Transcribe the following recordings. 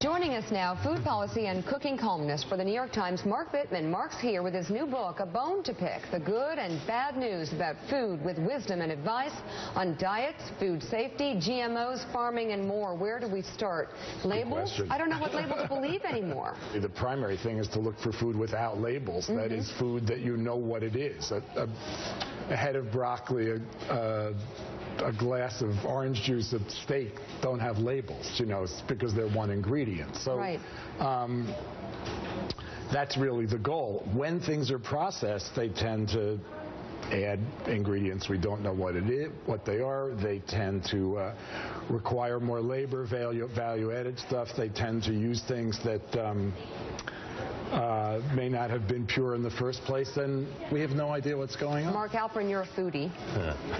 Joining us now, food policy and cooking columnist for the New York Times, Mark Bittman. Mark's here with his new book, A Bone to Pick, the good and bad news about food with wisdom and advice on diets, food safety, GMOs, farming, and more. Where do we start? Labels? I don't know what label to believe anymore. The primary thing is to look for food without labels. That is food that you know what it is. A head of broccoli, a glass of orange juice, a steak don't have labels, you know, it's because they're one ingredient. So that's really the goal. When things are processed, they tend to add ingredients we don't know what it is, what they are. They tend to require more labor, value-added stuff. They tend to use things that may not have been pure in the first place, and we have no idea what's going on. Mark Alperin, you're a foodie.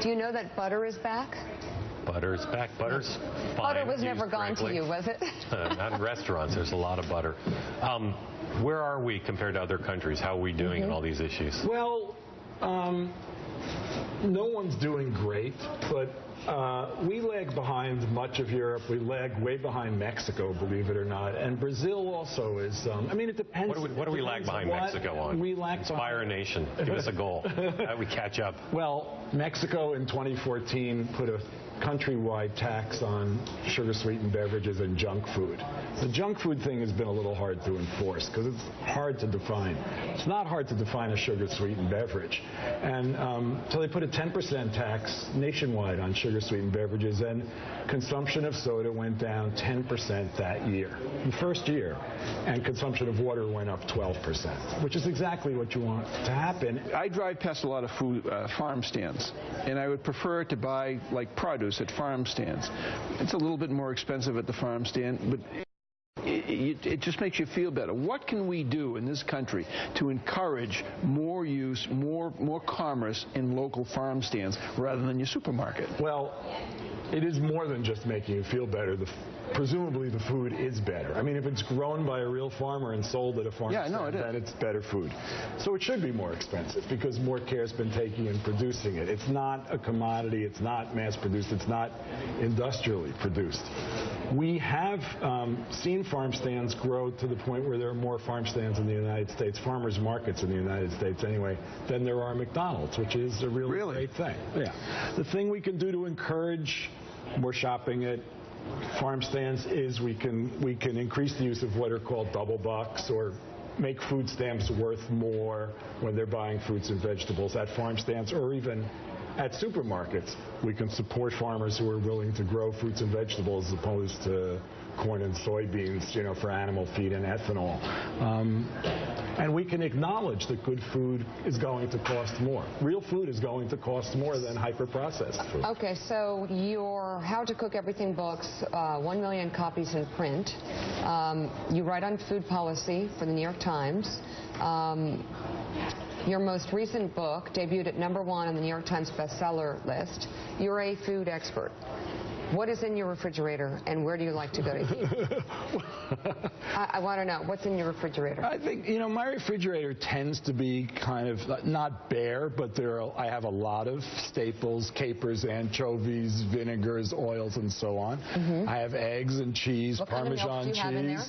Do you know that butter is back? Butter is back. Butter's fine. Butter was never gone to you, was it? Not in restaurants. There's a lot of butter. Where are we compared to other countries? How are we doing in all these issues? Well, no one's doing great, but we lag behind much of Europe. We lag way behind Mexico, believe it or not. And Brazil also is, I mean, it depends. What do we lag behind Mexico on? We lag Inspire a nation. Give us a goal. How do we catch up? Well, Mexico in 2014 put a countrywide tax on sugar-sweetened beverages and junk food. The junk food thing has been a little hard to enforce because it's hard to define. It's not hard to define a sugar-sweetened beverage. And so they put a 10% tax nationwide on sugar-sweetened beverages, and consumption of soda went down 10% that year, the first year. And consumption of water went up 12%, which is exactly what you want to happen. I drive past a lot of food farm stands, and I would prefer to buy, like, produce at farm stands. It's a little bit more expensive at the farm stand, but it just makes you feel better. What can we do in this country to encourage more use, more commerce in local farm stands rather than your supermarket? Well, it is more than just making you feel better. Presumably the food is better. I mean, if it's grown by a real farmer and sold at a farm stand, then it's better food. So it should be more expensive because more care has been taken in producing it. It's not a commodity. It's not mass-produced. It's not industrially produced. We have seen farm stands grow to the point where there are more farm stands in the United States, farmers markets in the United States anyway, than there are McDonald's, which is a really great thing. Yeah. The thing we can do to encourage more shopping at farm stands is we can increase the use of what are called double bucks, or make food stamps worth more when they're buying fruits and vegetables at farm stands, or even at supermarkets. We can support farmers who are willing to grow fruits and vegetables as opposed to corn and soybeans, you know, for animal feed and ethanol. And we can acknowledge that good food is going to cost more. Real food is going to cost more than hyper-processed food. Okay, so your How to Cook Everything books, 1 million copies in print. You write on food policy for the New York Times. Your most recent book debuted at #1 on the New York Times bestseller list. You're a food expert. What is in your refrigerator, and where do you like to go to eat? I want to know, what's in your refrigerator? I think, you know, my refrigerator tends to be kind of not bare, but I have a lot of staples, capers, anchovies, vinegars, oils, and so on. I have eggs and cheese, Parmesan cheese. Have in there?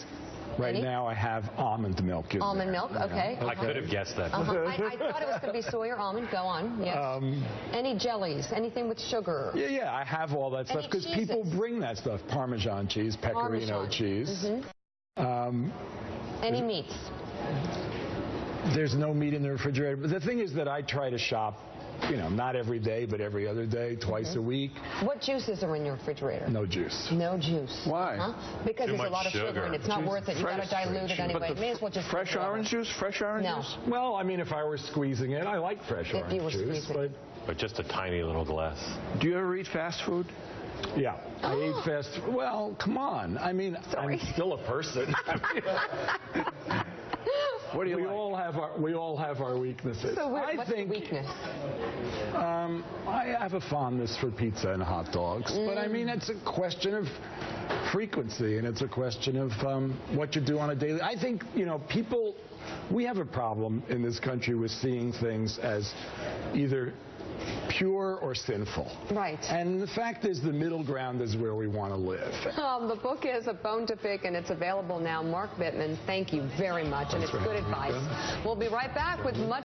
Right now I have almond milk. Almond milk, okay. I could have guessed that. I thought it was going to be soy or almond. Go on, yes. Any jellies, anything with sugar? Yeah, I have all that stuff because people bring that stuff. Parmesan cheese, pecorino cheese. Any meats? There's no meat in the refrigerator. But the thing is that I try to shop, you know, not every day, but every other day, twice a week. What juices are in your refrigerator? No juice. No juice. Why? Because there's a lot of sugar and it's not worth it. You've got to dilute it anyway. May as well just fresh orange juice? Fresh orange juice? Well, I mean, if I were squeezing it, I like fresh orange juice. But just a tiny little glass. Do you ever eat fast food? Yeah, I eat fast food. Well, come on. I mean, I'm still a person. What do you like? We all have our weaknesses. So what's the weakness? I have a fondness for pizza and hot dogs, but I mean, it's a question of frequency, and it's a question of what you do on a daily. I think, you know, we have a problem in this country with seeing things as either pure or sinful. Right. And the fact is the middle ground is where we want to live. The book is A Bone to Pick, and it's available now. Mark Bittman, thank you very much, and it's good advice. We'll be right back with much